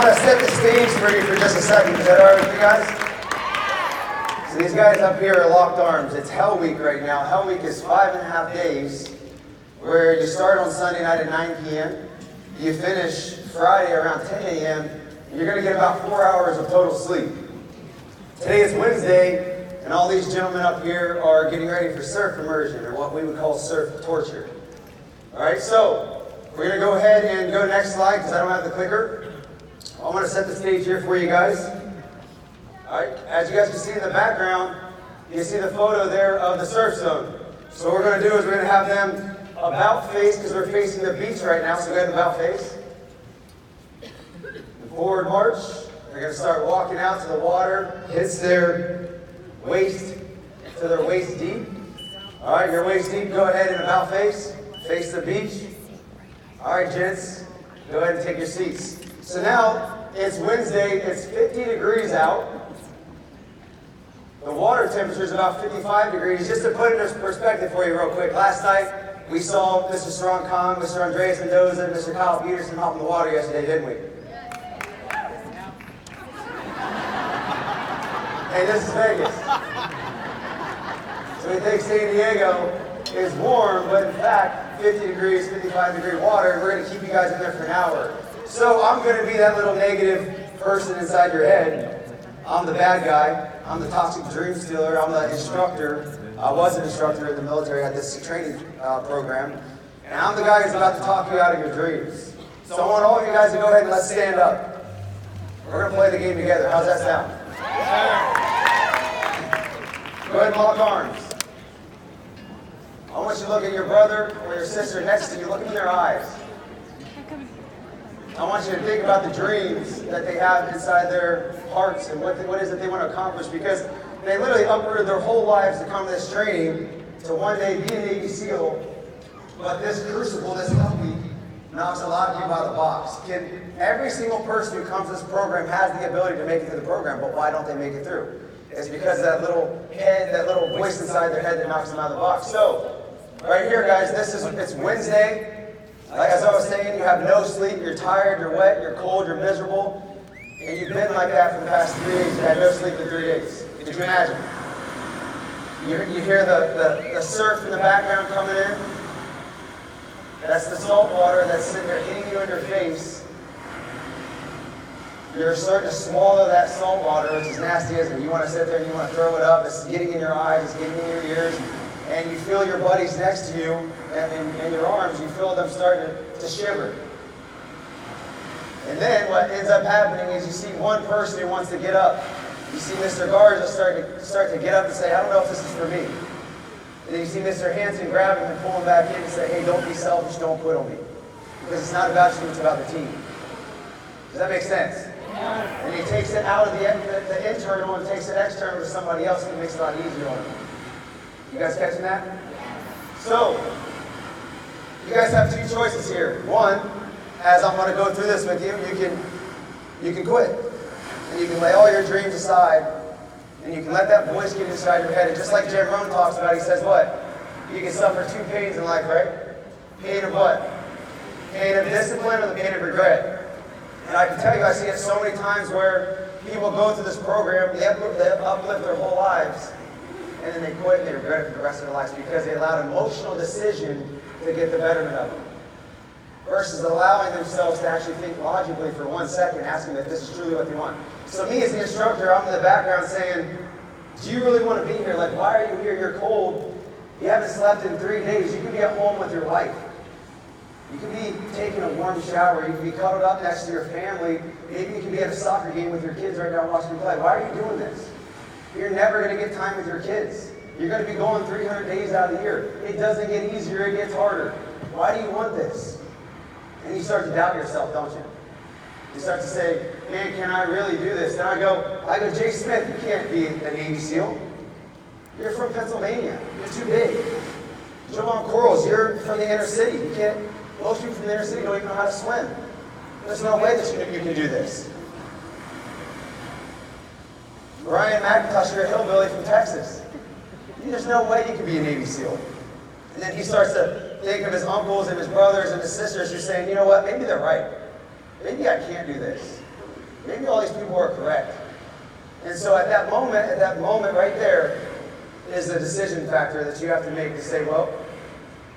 want to set the stage for you for just a second. Is that all right with you guys? So these guys up here are locked arms. It's Hell Week right now. Hell Week is 5.5 days where you start on Sunday night at 9 p.m. You finish Friday around 10 a.m. You're going to get about 4 hours of total sleep. Today is Wednesday, and all these gentlemen up here are getting ready for surf immersion, or what we would call surf torture. All right, so we're going to go ahead and go next slide because I don't have the clicker. I want to set the stage here for you guys. All right, as you guys can see in the background, you see the photo there of the surf zone. So what we're going to do is we're going to have them about face because we're facing the beach right now, so go ahead and about face. And forward march. They're going to start walking out to the water, hits their waist to their waist deep. All right, your waist deep, go ahead and about face. Face the beach. All right, gents, go ahead and take your seats. So now, it's Wednesday, it's 50 degrees out. The water temperature is about 55 degrees. Just to put it in perspective for you real quick, last night we saw Mr. Strong Kong, Mr. Andreas Mendoza, and Mr. Kyle Peterson hop in the water yesterday, didn't we? Hey, this is Vegas. So we think San Diego is warm, but in fact, 50 degrees, 55 degree water, and we're going to keep you guys in there for an hour. So I'm going to be that little negative person inside your head. I'm the bad guy. I'm the toxic dream stealer. I'm the instructor. I was an instructor in the military at this training program. And I'm the guy who's about to talk you out of your dreams. So I want all of you guys to go ahead and let's stand up. We're going to play the game together. How's that sound? Go ahead and lock arms. I want you to look at your brother or your sister next to you. Look in their eyes. I want you to think about the dreams that they have inside their hearts and what is it they want to accomplish, because they literally uprooted their whole lives to come to this training to one day be a Navy SEAL. But this crucible, this Hell Week, knocks a lot of you out of the box. Every single person who comes to this program has the ability to make it through the program, but why don't they make it through? It's because of that little head, that little voice inside their head that knocks them out of the box. So, right here, guys, it's Wednesday. Like as I was saying, you have no sleep, you're tired, you're wet, you're cold, you're miserable, and you've been like that for the past 3 days. You had no sleep for 3 days. Could you imagine? You hear the surf in the background coming in. That's the salt water that's sitting there hitting you in your face. You're starting to swallow that salt water, which is nasty, isn't it? You want to sit there and you want to throw it up. It's getting in your eyes, it's getting in your ears. And you feel your buddies next to you and in your arms, you feel them starting to shiver. And then what ends up happening is you see one person who wants to get up. You see Mr. Garza start to get up and say, I don't know if this is for me. And then you see Mr. Hansen grab him and pull him back in and say, hey, don't be selfish, don't quit on me. Because it's not about you, it's about the team. Does that make sense? Yeah. And he takes it out of the internal and takes it external to somebody else, and it makes it a lot easier on him. You guys catching that? So, you guys have two choices here. One, as I'm going to go through this with you, you can quit. And you can lay all your dreams aside, and you can let that voice get inside your head. And just like Jim Rohn talks about, he says what? You can suffer two pains in life, right? Pain of what? Pain of discipline or the pain of regret. And I can tell you, I see it so many times where people go through this program, they uplift their whole lives, and then they quit and they regret it for the rest of their lives because they allowed emotional decision to get the betterment of them. Versus allowing themselves to actually think logically for 1 second, asking if this is truly what they want. So me as the instructor, I'm in the background saying, do you really want to be here? Like, why are you here? You're cold. You haven't slept in 3 days. You could be at home with your wife. You could be taking a warm shower. You could be cuddled up next to your family. Maybe you could be at a soccer game with your kids right now watching them play. Why are you doing this? You're never going to get time with your kids. You're going to be going 300 days out of the year. It doesn't get easier, it gets harder. Why do you want this? And you start to doubt yourself, don't you? You start to say, man, can I really do this? Then I go, Jay Smith, you can't be a Navy SEAL. You're from Pennsylvania. You're too big. Javon Quarles, you're from the inner city. You can't, most people from the inner city don't even know how to swim. There's no way that you can do this. Ryan McIntosh, you're a hillbilly from Texas. There's no way you can be a Navy SEAL. And then he starts to think of his uncles and his brothers and his sisters who's saying, you know what, maybe they're right. Maybe I can't do this. maybe all these people are correct. And so at that moment right there is the decision factor that you have to make to say, well,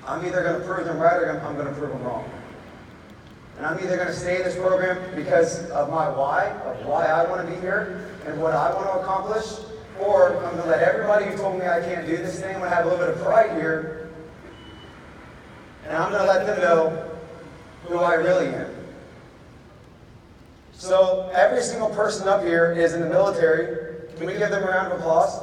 I'm either going to prove them right or I'm going to prove them wrong. And I'm either going to stay in this program because of my why, of why I want to be here and what I want to accomplish, or I'm going to let everybody who told me I can't do this thing, I'm going to have a little bit of pride here, and I'm going to let them know who I really am. So every single person up here is in the military. Can we give them a round of applause?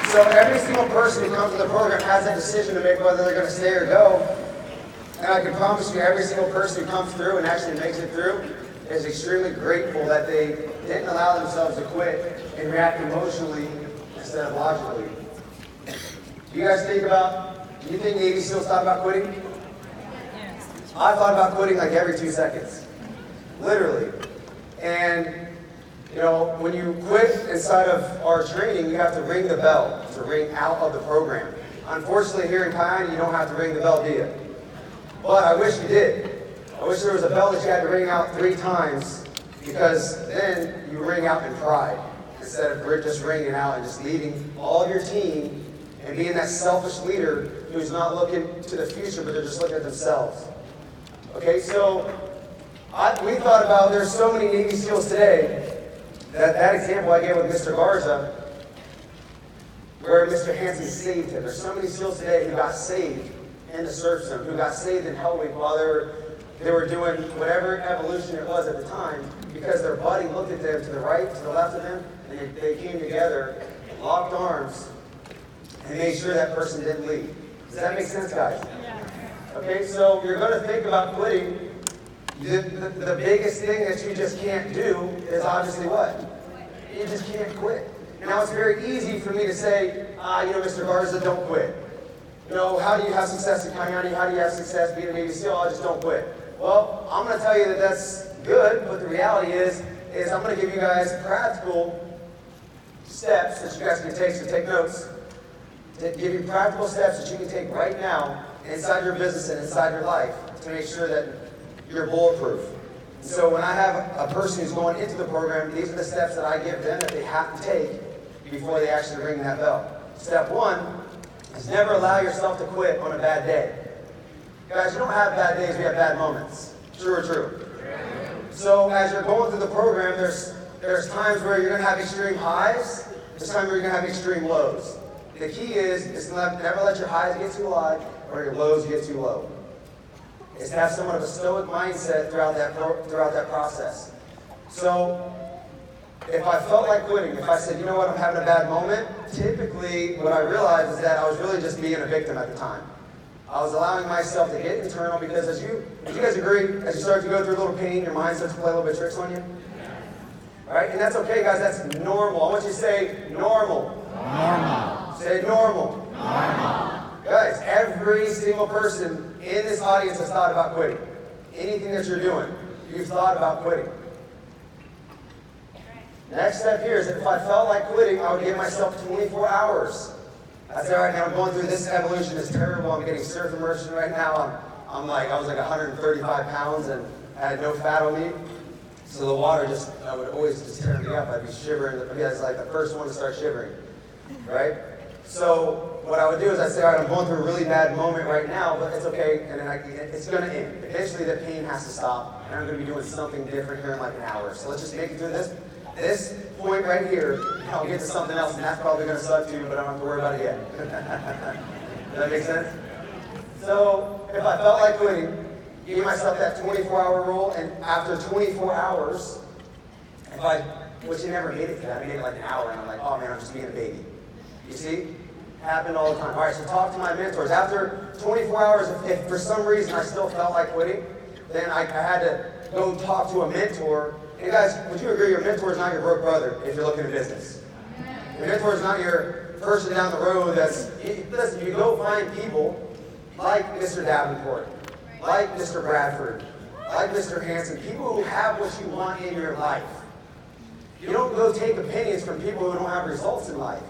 So every single person who comes to the program has a decision to make whether they're going to stay or go. And I can promise you every single person who comes through and actually makes it through is extremely grateful that they didn't allow themselves to quit and react emotionally instead of logically. Do you think Navy SEALs thought about quitting? I thought about quitting like every 2 seconds. Literally. And you know, when you quit inside of our training, you have to ring the bell to ring out of the program. Unfortunately, here in Cayenne, you don't have to ring the bell, do you? But I wish you did. I wish there was a bell that you had to ring out 3 times, because then you ring out in pride instead of just ringing out and just leading all of your team and being that selfish leader who's not looking to the future, but they're just looking at themselves. Okay, so we thought about, there's so many Navy SEALs today. That example I gave with Mr. Garza, where Mr. Hansen saved him. There's so many SEALs today who got saved in the surf zone, who got saved in Hell Week while they were doing whatever evolution it was at the time, because their buddy looked at them to the right, to the left of them, and they came together, locked arms, and made sure that person didn't leave. Does that make sense, guys? Okay, so you're going to think about quitting. The biggest thing that you just can't do is obviously what? You just can't quit. Now, it's very easy for me to say, Mr. Garza, don't quit. You know, how do you have success in Cayenne? How do you have success being a Navy SEAL? I just don't quit. Well, I'm going to tell you that that's good, but the reality is I'm going to give you guys practical steps that you guys can take, so take notes, to give you practical steps that you can take right now inside your business and inside your life to make sure that you're bulletproof. So when I have a person who's going into the program, these are the steps that I give them that they have to take before they actually ring that bell. Step 1 is never allow yourself to quit on a bad day. Guys, you don't have bad days, we have bad moments. True or true? So as you're going through the program, there's times where you're going to have extreme highs, there's times where you're going to have extreme lows. The key is to never let your highs get too high or your lows get too low. Is to have somewhat of a stoic mindset throughout that process. So if I felt like quitting, if I said, you know what, I'm having a bad moment, typically what I realized is that I was really just being a victim at the time. I was allowing myself to get internal, because as you guys agree, as you start to go through a little pain, your mind starts to play a little bit of tricks on you. All right, and that's okay, guys, that's normal. I want you to say normal. Normal. Say normal. Normal. Guys, every single person in this audience has thought about quitting. Anything that you're doing, you've thought about quitting. Next step here is that if I felt like quitting, I would give myself 24 hours. I'd say, all right, now I'm going through this evolution, it's terrible, I'm getting surf immersion right now. I was like 135 pounds and I had no fat on me. So the water would always just tear me up. I'd be shivering. I was like the first one to start shivering, right? So what I would do is I'd say, all right, I'm going through a really bad moment right now, but it's okay, and then it's going to end. Eventually the pain has to stop, and I'm going to be doing something different here in like an hour. So let's just make it through this point right here, and I'll get to something else, and that's probably going to suck too, but I don't have to worry about it yet. Does that make sense? So if I felt like quitting, give myself that 24-hour rule, and after 24 hours, which you never made it to, I made it like an hour, and I'm like, oh man, I'm just being a baby. You see? Happened all the time. All right, so talk to my mentors. After 24 hours, if for some reason I still felt like quitting, then I had to go talk to a mentor And guys, would you agree your mentor is not your broke brother if you're looking at business? Your mentor is not your person down the road that's, listen, you go find people like Mr. Davenport, like Mr. Bradford, like Mr. Hanson, people who have what you want in your life. You don't go take opinions from people who don't have results in life.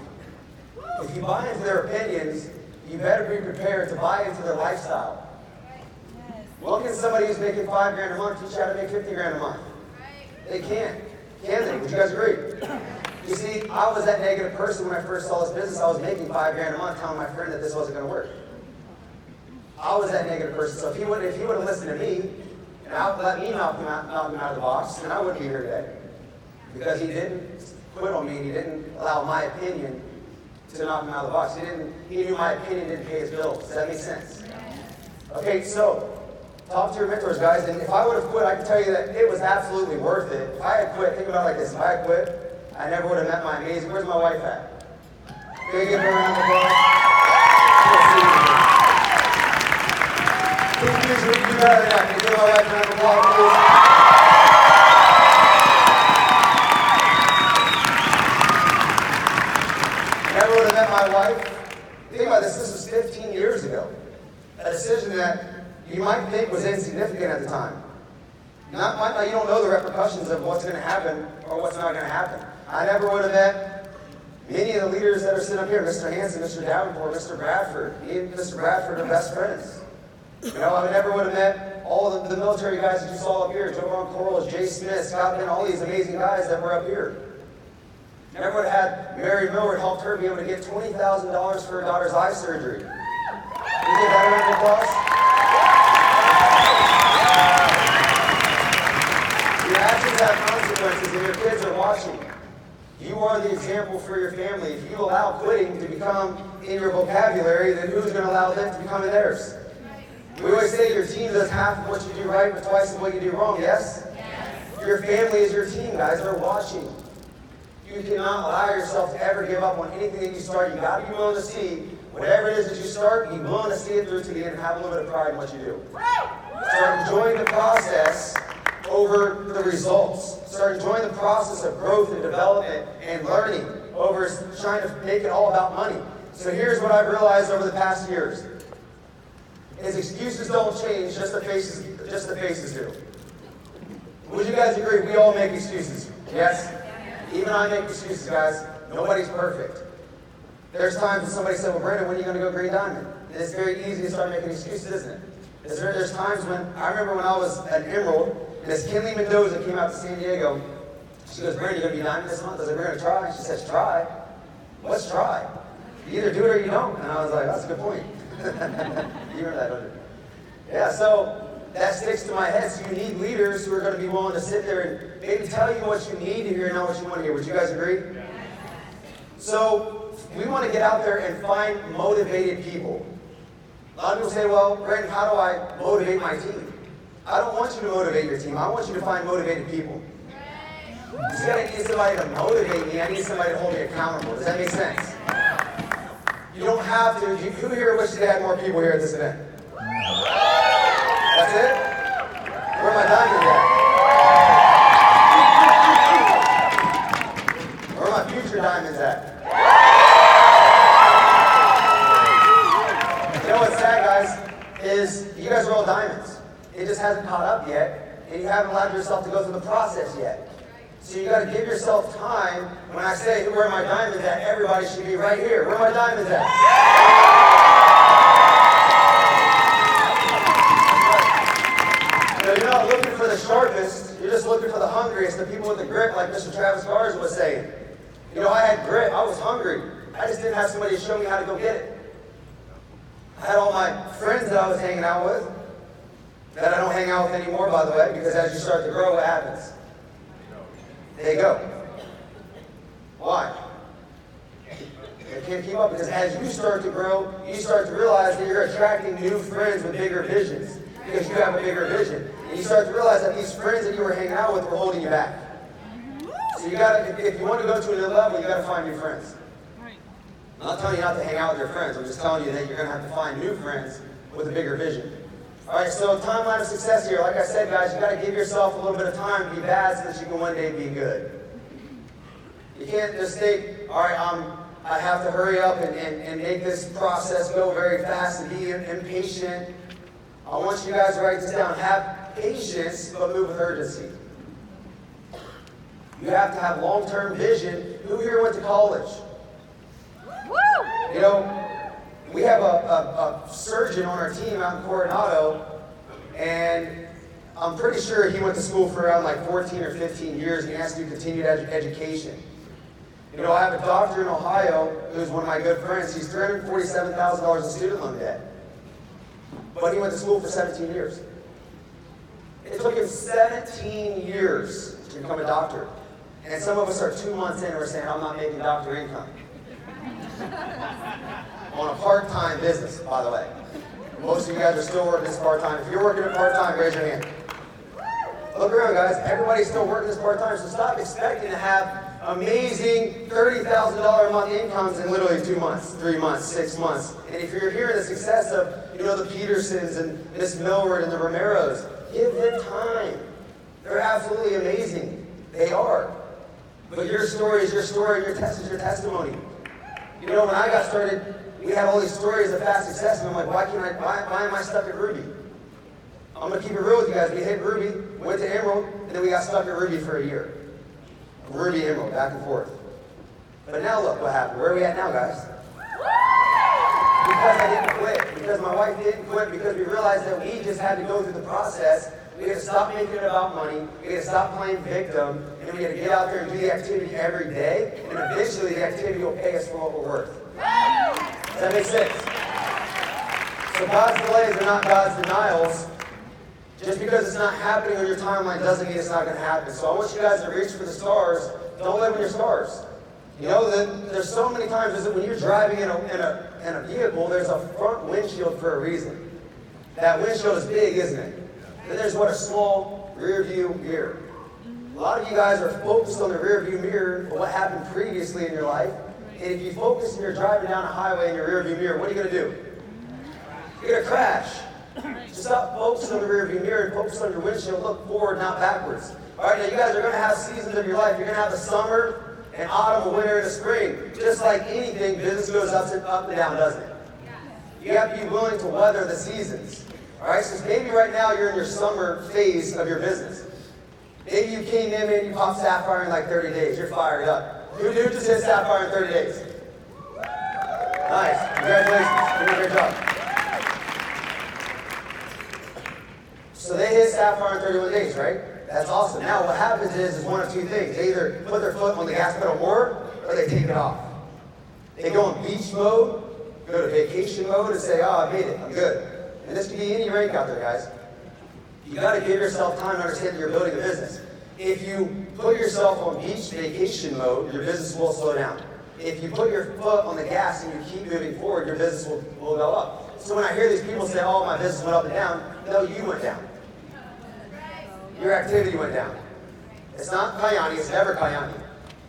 If you buy into their opinions, you better be prepared to buy into their lifestyle. What can somebody who's making $5 grand a month teach you how to make 50 grand a month? They can't. Can they? Would you guys agree? You see, I was that negative person when I first saw this business. I was making $5 grand a month telling my friend that this wasn't going to work. I was that negative person. So if he would have listened to me and let me knock him out of the box, then I wouldn't be here today. Because he didn't quit on me and he didn't allow my opinion to knock him out of the box. He knew my opinion didn't pay his bills. Does that make sense? Okay, so talk to your mentors, guys. And if I would have quit, I can tell you that it was absolutely worth it. If I had quit, think about it like this. If I had quit, I never would have met my amazing. Where's my wife at? Can you give her a round of applause? Please do better than that. Can you give my wife a round of applause, please? Never would have met my wife. Think about this. This was 15 years ago. A decision that you might think was insignificant at the time. You don't know the repercussions of what's going to happen or what's not going to happen. I never would have met many of the leaders that are sitting up here, Mr. Hanson, Mr. Davenport, Mr. Bradford. Me and Mr. Bradford are best friends. You know, I never would have met all of the military guys that you saw up here, Joe Ron Corliss, Jay Smith, Scott Ben, all these amazing guys that were up here. Never would have had Mary Millward helped her be able to get $20,000 for her daughter's eye surgery. Can you give that a round of applause? Your actions have consequences and your kids are watching. You are the example for your family. If you allow quitting to become in your vocabulary, then who's going to allow them to become in theirs? We always say your team does half of what you do right, but twice of what you do wrong, yes? Yes. Your family is your team, guys. They're watching. You cannot allow yourself to ever give up on anything that you start. You got to be willing to see whatever it is that you start, be willing to see it through to the end and have a little bit of pride in what you do. Start enjoying the process over the results. Start enjoying the process of growth and development and learning over trying to make it all about money. So here's what I've realized over the past years. Is excuses don't change, just the faces do. Would you guys agree? We all make excuses. Yes? Even I make excuses, guys. Nobody's perfect. There's times when somebody said, well, Brandon, when are you going to go Green Diamond? And it's very easy to start making excuses, isn't it? There's times when, I remember when I was at Emerald, and as Kinley Mendoza came out to San Diego, she goes, Brandon, you going to be Diamond this month? I was like, we're going to try. She says, try? What's try? You either do it or you don't. And I was like, that's a good point. You remember that, don't you? Yeah, so that sticks to my head. So you need leaders who are going to be willing to sit there and maybe tell you what you need to hear and not what you want to hear. Would you guys agree? So we want to get out there and find motivated people. A lot of people say, well, Brandon, how do I motivate my team? I don't want you to motivate your team. I want you to find motivated people. Instead, I need somebody to motivate me. I need somebody to hold me accountable. Does that make sense? You don't have to. Who here wishes they had more people here at this event? That's it? Where are my diamonds at? Where are my future diamonds at? You know what's sad, guys, is you guys are all diamonds. It just hasn't caught up yet, and you haven't allowed yourself to go through the process yet. So you got to give yourself time. When I say, where are my diamonds at, everybody should be right here. Where are my diamonds at? You know, you're not looking for the sharpest. You're just looking for the hungriest, the people with the grit, like Mr. Travis Garza was saying. You know, I had grit. I was hungry. I just didn't have somebody to show me how to go get it. I had all my friends that I was hanging out with, that I don't hang out with anymore, by the way, because as you start to grow, what happens? They go. Why? They can't keep up because as you start to grow, you start to realize that you're attracting new friends with bigger visions because you have a bigger vision. And you start to realize that these friends that you were hanging out with were holding you back. So you gotta, if you want to go to another level, you gotta find new friends. I'm not telling you not to hang out with your friends. I'm just telling you that you're gonna have to find new friends with a bigger vision. All right, so timeline of success here. Like I said, guys, you got to give yourself a little bit of time to be bad so that you can one day be good. You can't just think, all right, I have to hurry up and make this process go very fast and be impatient. I want you guys to write this down. Have patience, but move with urgency. You have to have long-term vision. Who here went to college? You know, we have a surgeon on our team out in Coronado, and I'm pretty sure he went to school for around like 14 or 15 years, and he has to do continued education. You know, I have a doctor in Ohio who's one of my good friends. He's $347,000 in student loan debt, but he went to school for 17 years. It took him 17 years to become a doctor. And some of us are 2 months in and we're saying, I'm not making doctor income. On a part-time business, by the way. Most of you guys are still working this part-time. If you're working it part-time, raise your hand. Look around, guys. Everybody's still working this part-time, so stop expecting to have amazing $30,000 a month incomes in literally 2 months, 3 months, 6 months. And if you're hearing the success of, you know, the Petersons and Miss Millward and the Romeros, give them time. They're absolutely amazing. They are. But your story is your story, and your test is your testimony. You know, when I got started, we had all these stories of fast success, and I'm like, why am I stuck at Ruby? I'm going to keep it real with you guys. We hit Ruby, went to Emerald, and then we got stuck at Ruby for a year. Ruby, Emerald, back and forth. But now look what happened. Where are we at now, guys? Because I didn't quit. Because my wife didn't quit. Because we realized that we just had to go through the process. We had to stop making it about money. We had to stop playing victim. And we had to get out there and do the activity every day. And eventually the activity will pay us for what we're worth. Does that make sense? So God's delays are not God's denials. Just because it's not happening on your timeline doesn't mean it's not going to happen. So I want you guys to reach for the stars. Don't live in your stars. You know, there's so many times that when you're driving in a vehicle, there's a front windshield for a reason. That windshield is big, isn't it? Then there's what, a small rear view mirror. A lot of you guys are focused on the rear view mirror for what happened previously in your life. And if you focus and you're driving down a highway in your rear view mirror, what are you going to do? You're going to crash. So stop focusing on the rear view mirror and focus on your windshield. Look forward, not backwards. All right, now you guys are going to have seasons of your life. You're going to have the summer and autumn, a winter, and a spring. Just like anything, business goes up and down, doesn't it? You have to be willing to weather the seasons. All right, so maybe right now you're in your summer phase of your business. Maybe you came in and you popped Sapphire in like 30 days. You're fired up. Who just hit Sapphire in 30 days? Nice. Congratulations. You did a great job. So they hit Sapphire in 31 days, right? That's awesome. Now what happens is one of two things. They either put their foot on the gas pedal more, or they take it off. They go in beach mode, go to vacation mode, and say, oh, I made it, I'm good. And this can be any rank out there, guys. You got to give yourself time to understand that you're building a business. If you put yourself on beach vacation mode, your business will slow down. If you put your foot on the gas and you keep moving forward, your business will go up. So when I hear these people say, oh, my business went up and down, no, you went down. Your activity went down. It's not Kayani, it's never Kayani.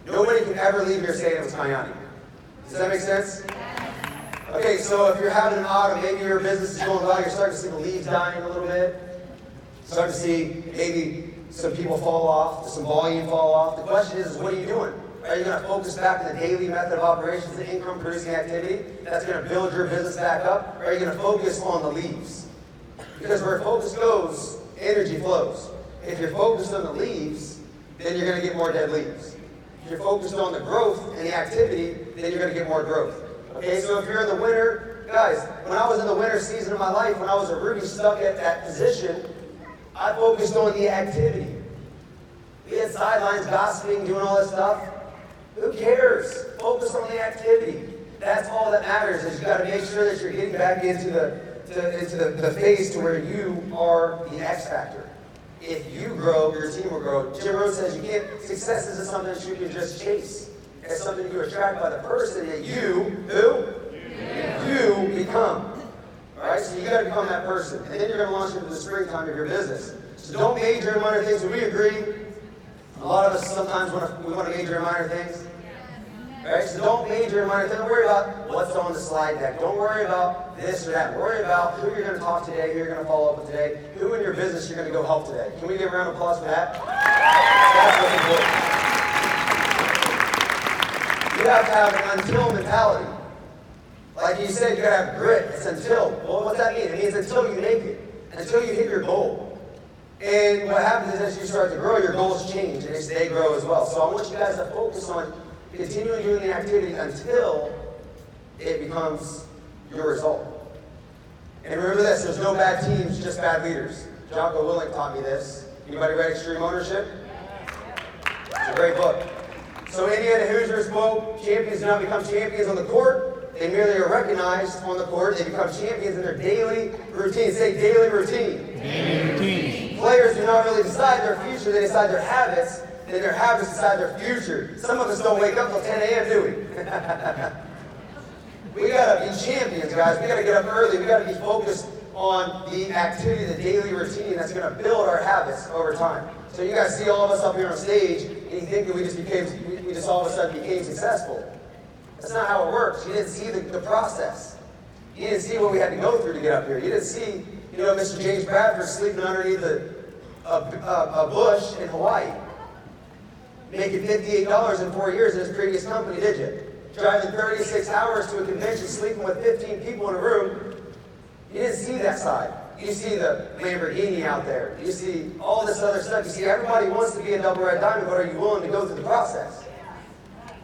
Nobody can ever leave here saying it was Kayani. Does that make sense? Okay, so if you're having an autumn, maybe your business is going well, you're starting to see the leaves dying a little bit. Starting to see maybe some people fall off, some volume fall off. The question is what are you doing? Are you going to focus back on the daily method of operations, the income producing activity that's going to build your business back up? Or are you going to focus on the leaves? Because where focus goes, energy flows. If you're focused on the leaves, then you're going to get more dead leaves. If you're focused on the growth and the activity, then you're going to get more growth. Okay, so if you're in the winter, guys, when I was in the winter season of my life, when I was a Ruby stuck at that position, I focused on the activity. We had sidelines, gossiping, doing all this stuff. Who cares? Focus on the activity. That's all that matters. Is you got to make sure that you're getting back into the phase to where you are the X factor. If you grow, your team will grow. Jim Rohn says you can't. Success isn't something that you can just chase. It's something you attract by the person that you become. All right, so you got to become that person, and then you're going to launch into the springtime of your business. So don't major in minor things. Do we agree? A lot of us sometimes we want to major in minor things. Right? So don't major in minor. Don't worry about what's on the slide deck. Don't worry about this or that. Worry about who you're going to talk today, who you're going to follow up with today, who in your business you're going to go help today. Can we give a round of applause for that? That's what's important. You have to have an until mentality. Like you said, you got to have grit. It's until. Well, what's that mean? It means until you make it. Until you hit your goal. And what happens is as you start to grow, your goals change and they grow as well. So I want you guys to focus on continuing doing the activity until it becomes your result. And remember this, there's no bad teams, just bad leaders. Jocko Willink taught me this. Anybody read Extreme Ownership? It's a great book. So Indiana Hoosiers quote, champions do not become champions on the court, they merely are recognized on the court. They become champions in their daily routine. Say daily routine. Daily routine. Players do not really decide their future, they decide their habits. Then their habits decide their future. Some of us don't wake up till 10 a.m., do we? We gotta be champions, guys. We gotta get up early. We gotta be focused on the activity, the daily routine that's gonna build our habits over time. So you guys see all of us up here on stage, and you think that we just all of a sudden became successful. That's not how it works. You didn't see the process. You didn't see what we had to go through to get up here. You didn't see, Mr. James Bradford sleeping underneath a bush in Hawaii, making $58 in 4 years in his previous company, did you? Driving 36 hours to a convention, sleeping with 15 people in a room. You didn't see that side. You see the Lamborghini out there. You see all this other stuff. You see everybody wants to be a double red diamond, but are you willing to go through the process?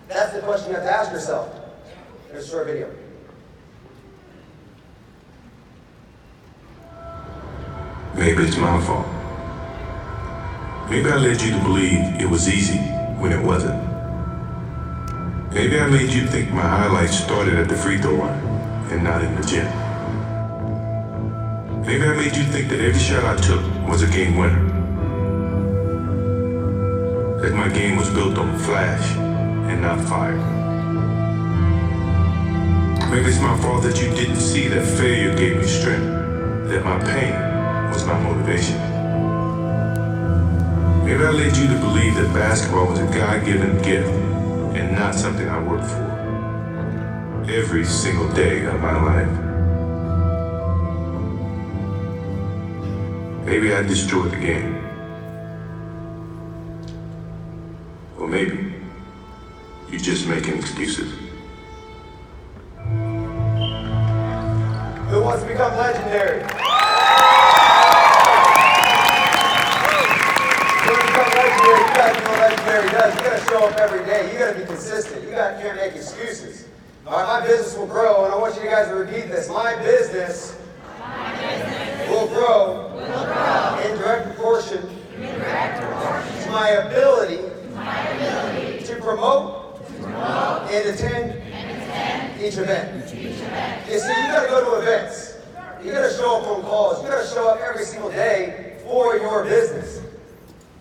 That's the question you have to ask yourself in a short video. Maybe it's my fault. Maybe I led you to believe it was easy when it wasn't. Maybe I made you think my highlights started at the free throw line and not in the gym. Maybe I made you think that every shot I took was a game winner. That my game was built on flash and not fire. Maybe it's my fault that you didn't see that failure gave me strength, that my pain was my motivation. Maybe I led you to believe that basketball was a God-given gift and not something I worked for every single day of my life. Maybe I destroyed the game. Or maybe you're just making excuses. Who wants to become legendary? You guys know what legendary does. You gotta show up every day. You gotta be consistent. You can't make excuses. All right, my business will grow, and I want you guys to repeat this. My business will grow in direct proportion to my ability to promote and attend each event. You see, you gotta go to events. You gotta show up on calls. You gotta show up every single day for your business.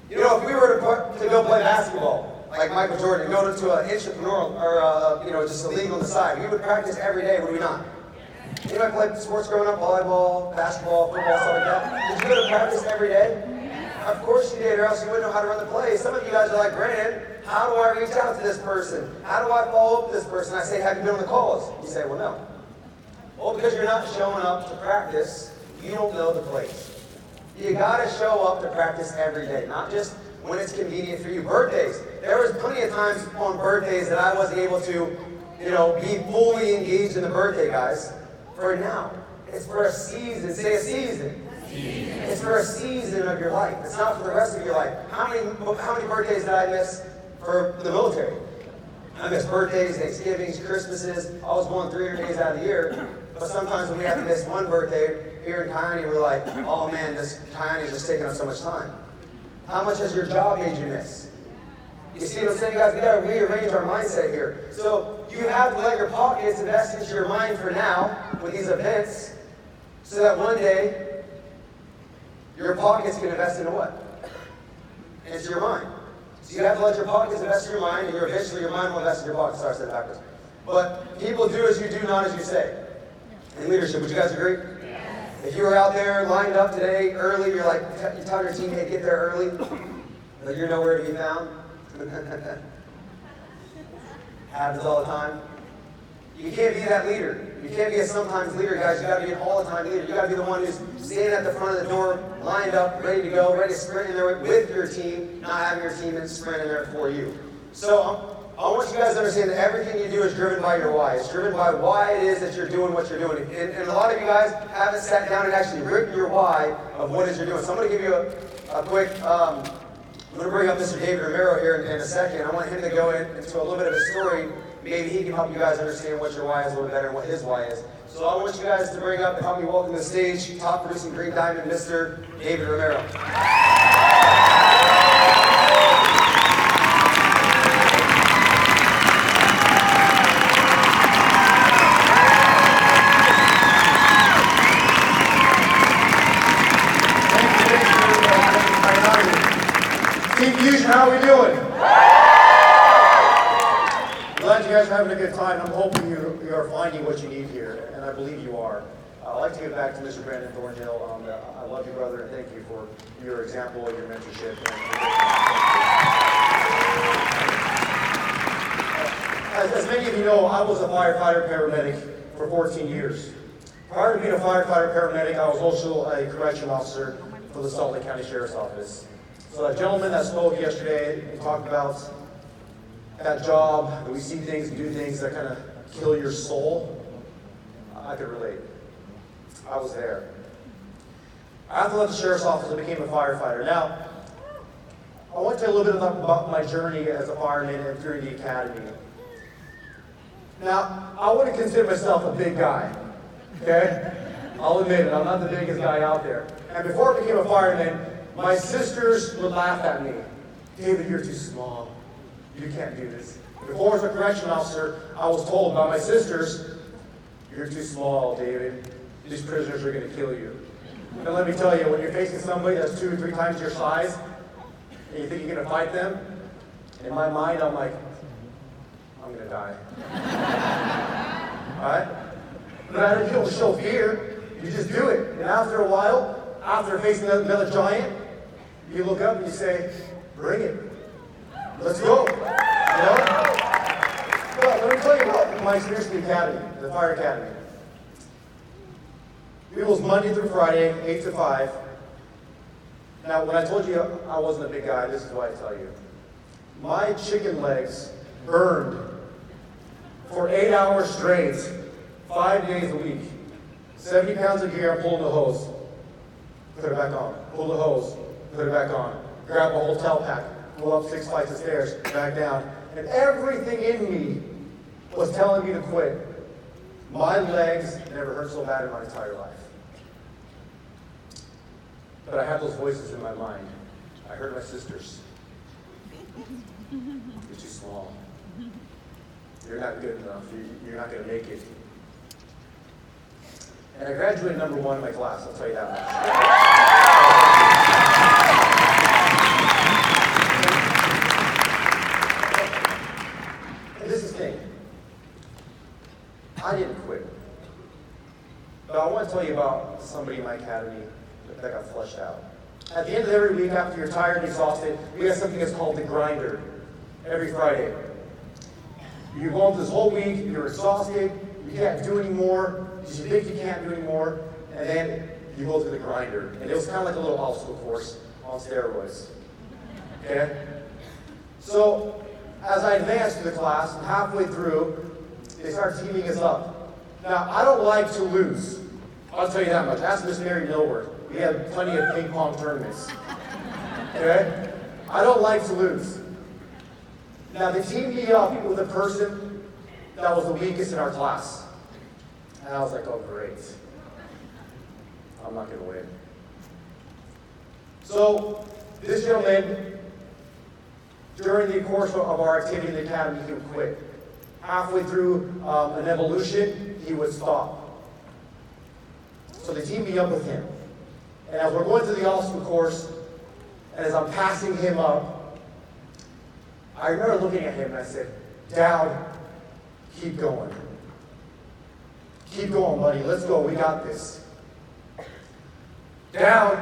If we were to go play basketball, like Michael Jordan, go to an entrepreneurial or just a league on the side, we would practice every day, would we not? Anybody play sports growing up? Volleyball, basketball, football, stuff like that? Did you go to practice every day? Of course you did, or else you wouldn't know how to run the play. Some of you guys are like, Brandon, how do I reach out to this person? How do I follow up with this person? I say, have you been on the calls? You say, well, no. Well, because you're not showing up to practice, you don't know the place. You gotta show up to practice every day, not just when it's convenient for you. Birthdays. There was plenty of times on birthdays that I wasn't able to, be fully engaged in the birthday, guys. For now. It's for a season. Say a season. It's for a season of your life. It's not for the rest of your life. How many birthdays did I miss for the military? I missed birthdays, Thanksgivings, Christmases. I was born 300 days out of the year. But sometimes when we have to miss one birthday here in Kione, we're like, oh man, this Kione is just taking up so much time. How much has your job made you miss? You see what I'm saying, guys? We got to rearrange our mindset here. So you have to let your pockets invest into your mind for now with these events, so that one day your pockets can invest into what? Into your mind. So you have to let your pockets invest in your mind, and eventually your mind will invest in your pockets. Sorry, I said it backwards. But people do as you do, not as you say. In leadership, would you guys agree? If you were out there lined up today early, you're like, you tell your teammate get there early, but you're nowhere to be found. Happens all the time. You can't be that leader. You can't be a sometimes leader, guys. You got to be an all-the-time leader. You got to be the one who's standing at the front of the door, lined up, ready to go, ready to sprint in there with your team, not having your team and sprint in there for you. So I want you guys to understand that everything you do is driven by your why. It's driven by why it is that you're doing what you're doing. And a lot of you guys haven't sat down and actually written your why of what it is you're doing. So I'm going to give you a quick, I'm going to bring up Mr. David Romero here in a second. I want him to go into a little bit of a story. Maybe he can help you guys understand what your why is a little better and what his why is. So I want you guys to bring up and help me welcome to the stage top producing Green Diamond, Mr. David Romero. Team Fusion, how are we doing? Glad you guys are having a good time. I'm hoping you are finding what you need here, and I believe you are. I'd like to give back to Mr. Brandon Thornhill. I love you, brother, and thank you for your example, your mentorship. As many of you know, I was a firefighter paramedic for 14 years. Prior to being a firefighter paramedic, I was also a correction officer for the Salt Lake County Sheriff's Office. So that gentleman that spoke yesterday and talked about that job, that we see things and do things that kind of kill your soul, I could relate. I was there. After I left the Sheriff's Office, I became a firefighter. Now, I want to tell you a little bit about my journey as a fireman and through the academy. Now, I wouldn't consider myself a big guy, okay? I'll admit it, I'm not the biggest guy out there. And before I became a fireman, my sisters would laugh at me. David, you're too small. You can't do this. Before I was a correction officer, I was told by my sisters, you're too small, David. These prisoners are going to kill you. And let me tell you, when you're facing somebody that's 2 or 3 times your size, and you think you're going to fight them, in my mind, I'm like, I'm going to die. Alright? But you don't show fear. You just do it. And after a while, after facing another giant, you look up and you say, bring it. Let's go. You know? Well, let me tell you about my experience in the academy, the fire academy. It was Monday through Friday, 8 to 5. Now, when I told you I wasn't a big guy, this is what I tell you. My chicken legs burned for 8 hours straight, 5 days a week. 70 pounds of gear, I'm pulling the hose. Put it back on. Pull the hose. Put it back on. Grab a hotel pack. Go up 6 flights of stairs. Back down. And everything in me was telling me to quit. My legs never hurt so bad in my entire life. But I had those voices in my mind. I heard my sisters. You're too small. You're not good enough. You're not going to make it. And I graduated number 1 in my class, I'll tell you that much. And this is the thing. I didn't quit. But I want to tell you about somebody in my academy that got flushed out. At the end of every week, after you're tired and exhausted, we have something that's called the grinder every Friday. You go into this whole week, you're exhausted, you can't do anymore, because you think you can't do anymore, and then you go through the grinder. And it was kind of like a little obstacle course on steroids. Okay? So, as I advanced through the class, and halfway through, they started teaming us up. Now, I don't like to lose. I'll tell you that much. Ask Miss Mary Millward. We had plenty of ping pong tournaments. Okay? I don't like to lose. Now, they teamed me up with a person that was the weakest in our class. And I was like, oh, great. I'm not going to win. So, this gentleman, during the course of our activity in the academy, he would quit. Halfway through an evolution, he would stop. So they teamed me up with him. And as we're going through the obstacle course, and as I'm passing him up, I remember looking at him and I said, Dowd, keep going. Keep going, buddy. Let's go. We got this. Dowd,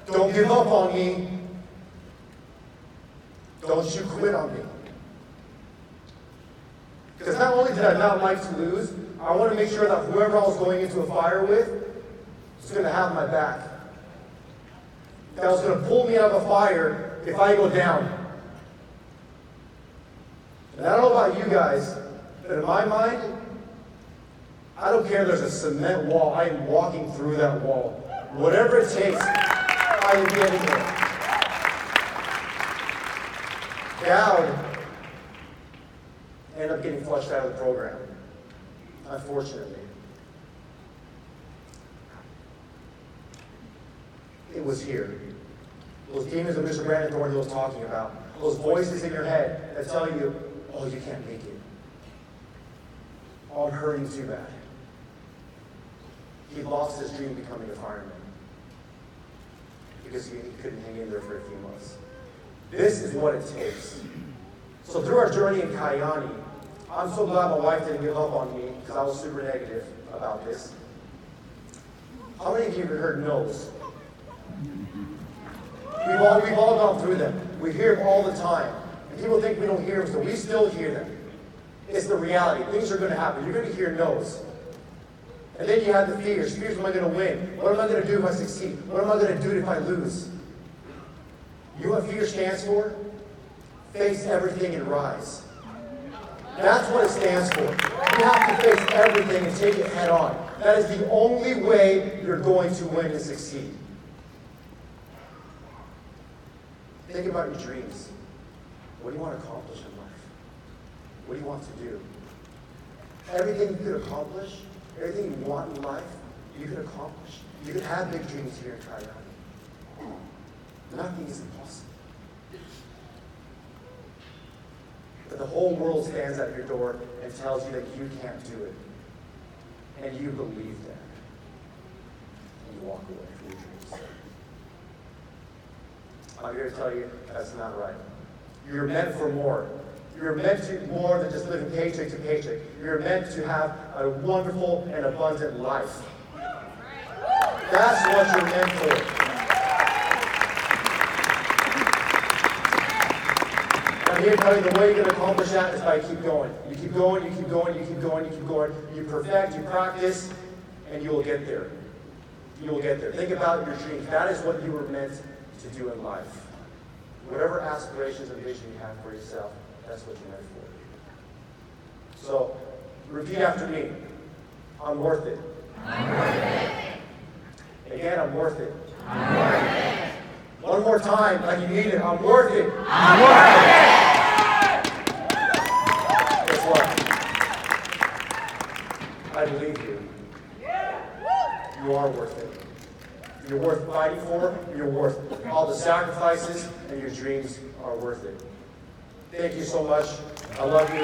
don't give up on me. Don't you quit on me. Because not only did I not like to lose, I want to make sure that whoever I was going into a fire with was going to have my back. That was going to pull me out of a fire if I go down. And I don't know about you guys, but in my mind, I don't care if there's a cement wall. I am walking through that wall. Whatever it takes, I am getting there. Dowd ended up getting flushed out of the program, unfortunately. It was here. Those demons that Mr. Brandon Thornhill was talking about. Those voices in your head that tell you, oh, you can't make it. Oh, I'm hurting too bad. He lost his dream of becoming a fireman because he couldn't hang in there for a few months. This is what it takes. So through our journey in Kaiyani, I'm so glad my wife didn't give up on me because I was super negative about this. How many of you have heard no's? We've all gone through them. We hear them all the time. And people think we don't hear them, so we still hear them. It's the reality. Things are going to happen. You're going to hear no's. And then you have the fears. Fears, am I going to win? What am I going to do if I succeed? What am I going to do if I lose? You know what fear stands for? Face everything and rise. That's what it stands for. You have to face everything and take it head on. That is the only way you're going to win and succeed. Think about your dreams. What do you want to accomplish in life? What do you want to do? Everything you could accomplish, everything you want in life, you could accomplish. You could have big dreams here in Kaiyani. Nothing is impossible. But the whole world stands at your door and tells you that you can't do it. And you believe that. And you walk away from your dreams. I'm here to tell you that's not right. You're meant for more. You're meant to more than just living paycheck to paycheck. You're meant to have a wonderful and abundant life. That's what you're meant for. I'm here to tell you the way you're going to accomplish that is by keep going. You keep going, you keep going, you keep going, you keep going. You perfect, you practice, and you will get there. You will get there. Think about your dreams. That is what you were meant to do in life. Whatever aspirations and vision you have for yourself, that's what you're meant for. So, repeat after me. I'm worth it. I'm worth it. Again, I'm worth it. I'm worth it. One more time, like you need it. I'm worth it. I'm worth it. Guess what? I believe you. You are worth it. You're worth fighting for. You're worth all the sacrifices, and your dreams are worth it. Thank you so much. I love you.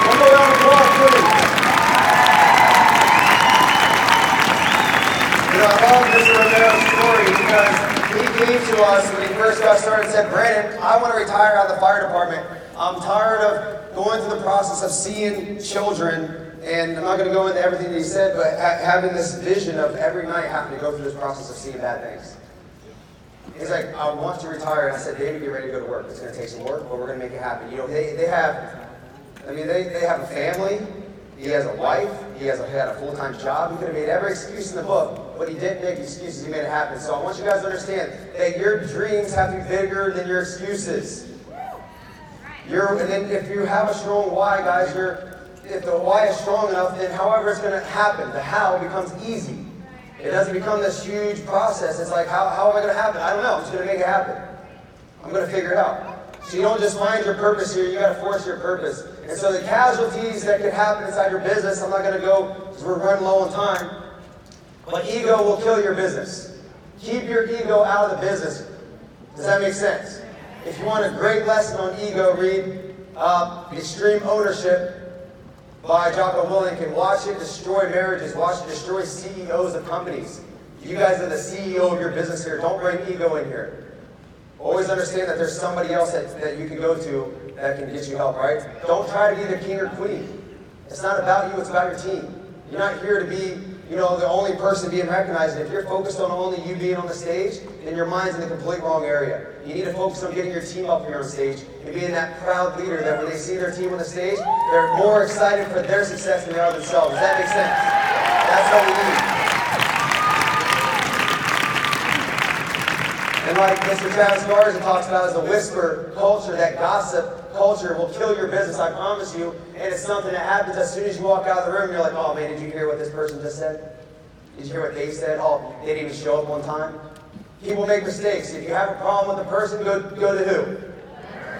One more round of applause, please. You know, I love Mr. Romero's story because he came to us when he first got started and said, Brandon, I want to retire out of the fire department. I'm tired of going through the process of seeing children, and I'm not going to go into everything that he said, but having this vision of every night having to go through this process of seeing bad things. He's like, I want to retire. And I said, David, get ready to go to work. It's going to take some work, but we're going to make it happen. You know, they have a family. He has a wife. He had a full-time job. He could have made every excuse in the book, but he didn't make excuses. He made it happen. So I want you guys to understand that your dreams have to be bigger than your excuses. And then if you have a strong why, guys, if the why is strong enough, then however it's going to happen, the how becomes easy. It doesn't become this huge process. It's like, how am I going to happen? I don't know. I'm just going to make it happen. I'm going to figure it out. So you don't just find your purpose here. You got to force your purpose. And so the casualties that could happen inside your business, I'm not going to go because we're running low on time. But ego will kill your business. Keep your ego out of the business. Does that make sense? If you want a great lesson on ego, read Extreme Ownership by Jocko Willink and watch it destroy marriages. Watch it destroy CEOs of companies. You guys are the CEO of your business here. Don't bring ego in here. Always understand that there's somebody else that you can go to that can get you help, right? Don't try to be the king or queen. It's not about you, it's about your team. You're not here to be, the only person being recognized. And if you're focused on only you being on the stage, then your mind's in the complete wrong area. You need to focus on getting your team up here on stage and being that proud leader that when they see their team on the stage, they're more excited for their success than they are themselves. Does that make sense? That's what we need. And like Mr. Travis Garza talks about as a whisper culture, that gossip culture will kill your business, I promise you. And it's something that happens as soon as you walk out of the room and you're like, oh man, did you hear what this person just said? Did you hear what they said? Oh, they didn't even show up on time. People make mistakes. If you have a problem with the person, go to who?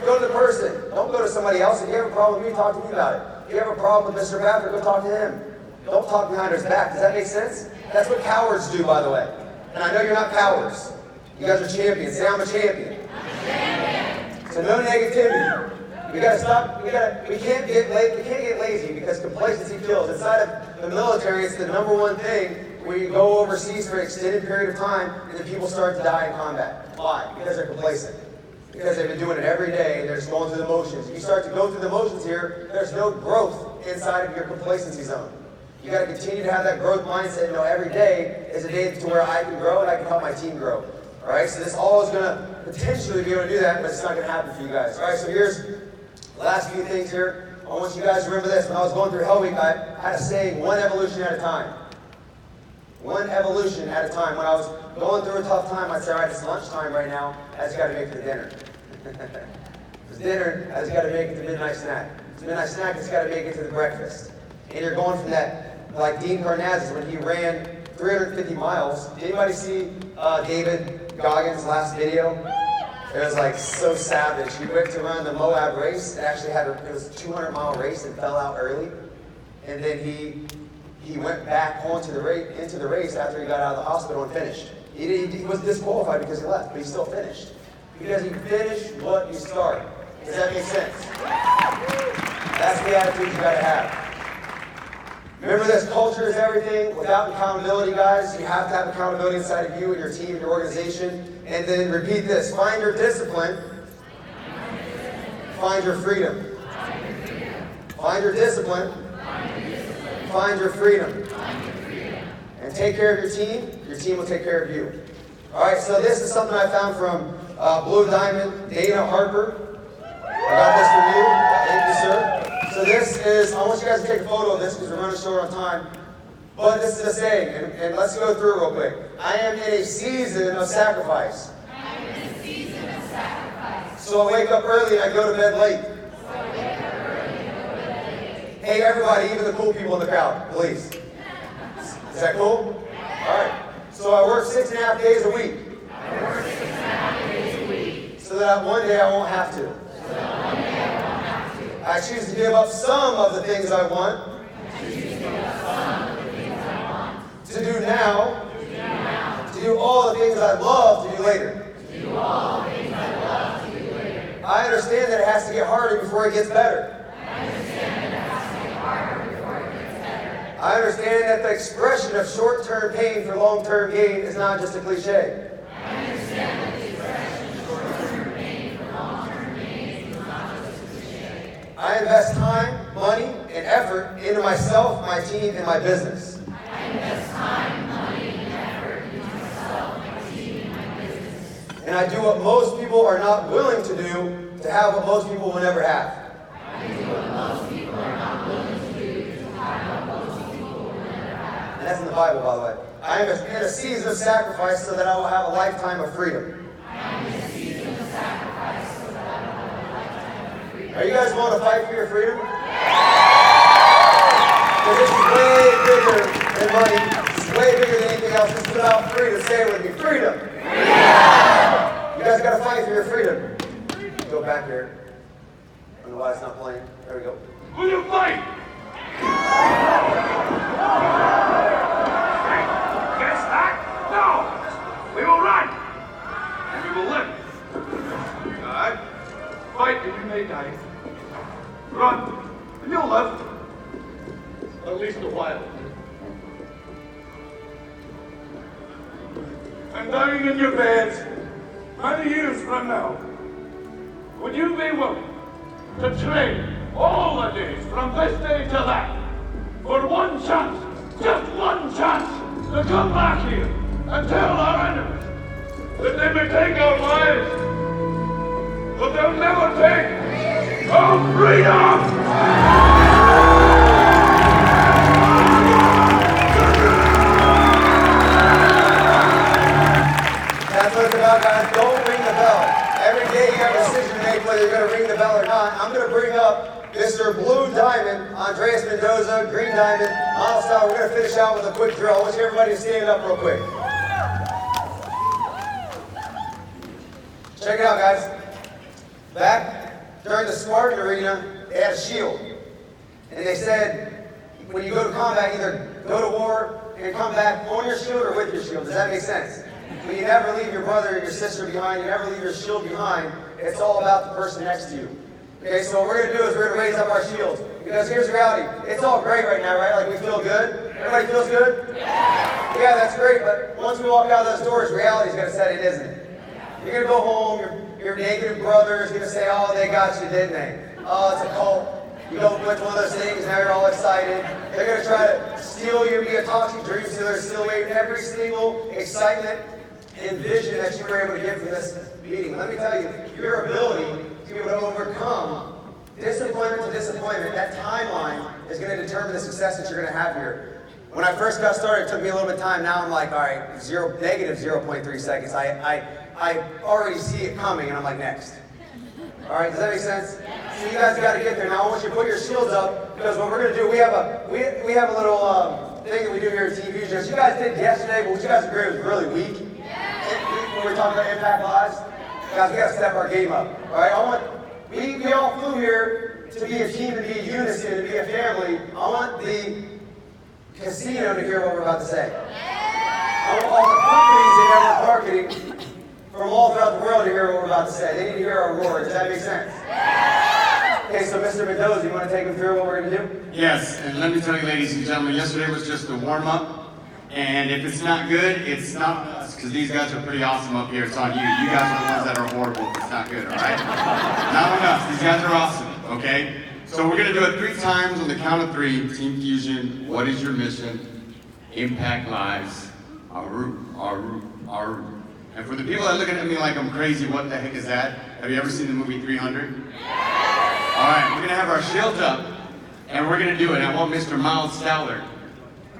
Go to the person. Don't go to somebody else. If you have a problem with me, talk to me about it. If you have a problem with Mr. Patrick, go talk to him. Don't talk behind his back. Does that make sense? That's what cowards do, by the way. And I know you're not cowards. You guys are champions. Say I'm a champion. So no negativity. We gotta stop. We can't get lazy because complacency kills. Inside of the military, it's the number one thing where you go overseas for an extended period of time and then people start to die in combat. Why? Because they're complacent. Because they've been doing it every day and they're just going through the motions. If you start to go through the motions here, there's no growth inside of your complacency zone. You got to continue to have that growth mindset. Every day is a day to where I can grow and I can help my team grow. All right, so this all is going to potentially be able to do that, but it's not going to happen for you guys. All right, so here's the last few things here. I want you guys to remember this. When I was going through Hell Week, I had a saying, one evolution at a time. One evolution at a time. When I was going through a tough time, I'd say, all right, it's lunchtime right now. I just got to make it to dinner. Because dinner, I just got to make it to midnight snack. It's midnight snack, it's got to make it to the breakfast. And you're going from that, like Dean Karnazes, when he ran 350 miles. Did anybody see David Goggins' last video? It was like so savage. He went to run the Moab race. It actually it was a 200-mile race and fell out early. And then he went back into the race after he got out of the hospital and finished. He was disqualified because he left, but he still finished. Because he finished what you started. Does that make sense? That's the attitude you gotta have. Remember this, culture is everything. Without accountability, guys, you have to have accountability inside of you and your team and your organization. And then repeat this, find your discipline, find your freedom. Find your discipline, find your freedom. And take care of your team will take care of you. All right, so this is something I found from Blue Diamond, Dana Harper. I got this from you. Thank you, sir. So this is, I want you guys to take a photo of this because we're running short on time. But this is a saying, and let's go through it real quick. I am in a season of sacrifice. I am in a season of sacrifice. So I wake up early and I go to bed late. Hey everybody, even the cool people in the crowd, please. Is that cool? All right. So I work 6.5 days a week. So that one day I won't have to. I choose to give up some of the things I want to do now, to do all the things I love to do later. I understand that it has to get harder before it gets better. I understand that the expression of short-term pain for long-term gain is not just a cliche. I invest time, money, and effort into myself, my team, and my business. And I do what most people are not willing to do to have what most people will never have. And that's in the Bible, by the way. I am in a season of sacrifice so that I will have a lifetime of freedom. Are you guys willing to fight for your freedom? Because this is way bigger than money. This is way bigger than anything else. This is about freedom. Say it with me. Freedom. You guys got to fight for your freedom. Go back here. I don't know why it's not playing. There we go. Will you fight? Guess that? No! We will run! And we will live. Alright? Fight and you may die. Run and you'll live. At least a while. And dying in your beds many years from now, would you be willing to trade all the days from this day to that for one chance just one chance to come back here and tell our enemies that they may take our lives, but they'll never take our freedom! That's what it's about, guys. Don't ring the bell. Every day you have a decision to make whether you're going to ring the bell or not. I'm going to bring up Mr. Blue Diamond, Andreas Mendoza, Green Diamond, Miles Style. We're going to finish out with a quick drill. I want you everybody to stand up real quick. Check it out, guys. Back during the Spartan Arena, they had a shield. And they said, when you go to combat, either go to war and come back on your shield or with your shield. Does that make sense? But you never leave your brother or your sister behind. You never leave your shield behind. It's all about the person next to you. Okay, so what we're going to do is we're going to raise up our shields. Because here's the reality. It's all great right now, right? Like we feel good. Everybody feels good? Yeah, that's great. But once we walk out of those doors, reality's going to set in, isn't it? You're going to go home. Your negative brother is going to say, oh, they got you, didn't they? Oh, it's a cult. You go with one of those things, now you're all excited. They're going to try to steal you, be a toxic dream stealer, steal away every single excitement and vision that you were able to get from this meeting. Let me tell you, your ability to be able to overcome disappointment to disappointment, that timeline is going to determine the success that you're going to have here. When I first got started, it took me a little bit of time. Now I'm like, all right, negative 0.3 seconds. I already see it coming, and I'm like, next. All right, does that make sense? So you guys got to get there. Now I want you to put your shields up, because what we're going to do, we have a little thing that we do here at TV Shows. You guys did yesterday, but what you guys agreed was really weak. When we're talking about Impact Lives, guys, we got to step our game up. All right, we all flew here to be a team, to be a unison, to be a family. I want the casino to hear what we're about to say. I want all the companies in network marketing from all throughout the world to hear what we're about to say. They need to hear our roar. Does that make sense? Okay, so Mr. Mendoza, you want to take them through what we're going to do? Yes, and let me tell you, ladies and gentlemen, yesterday was just a warm-up. And if it's not good, it's not us, because these guys are pretty awesome up here. It's on you. You guys are the ones that are horrible if it's not good, all right? Not on us. These guys are awesome, okay? So we're going to do it 3 times on the count of 3. Team Fusion, what is your mission? Impact Lives. Aru, Aru, Aru. And for the people that are looking at me like I'm crazy, what the heck is that? Have you ever seen the movie 300? All right, we're going to have our shields up, and we're going to do it. I want Mr. Miles Stowler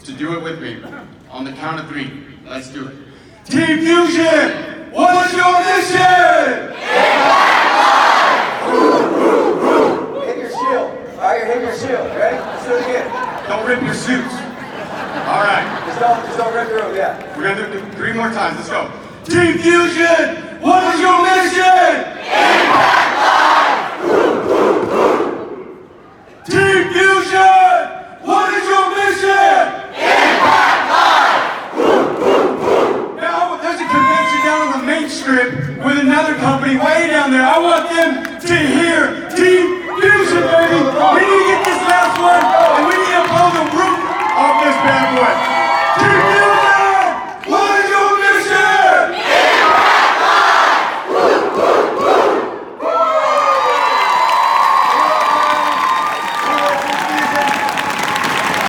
to do it with me. On the count of 3, let's do it. Team Fusion, what is your mission? Hit your shield. All right, you're hitting your shield. Ready? Let's do it again. Don't rip your suits. All right. Just don't rip your room, yeah. We're going to do 3 more times. Let's go. Team Fusion, what is your mission? Team Fusion, what is your mission? Now, there's a convention down on the main strip with another company way down there. I want them to hear Team Fusion, baby. We need to get this last one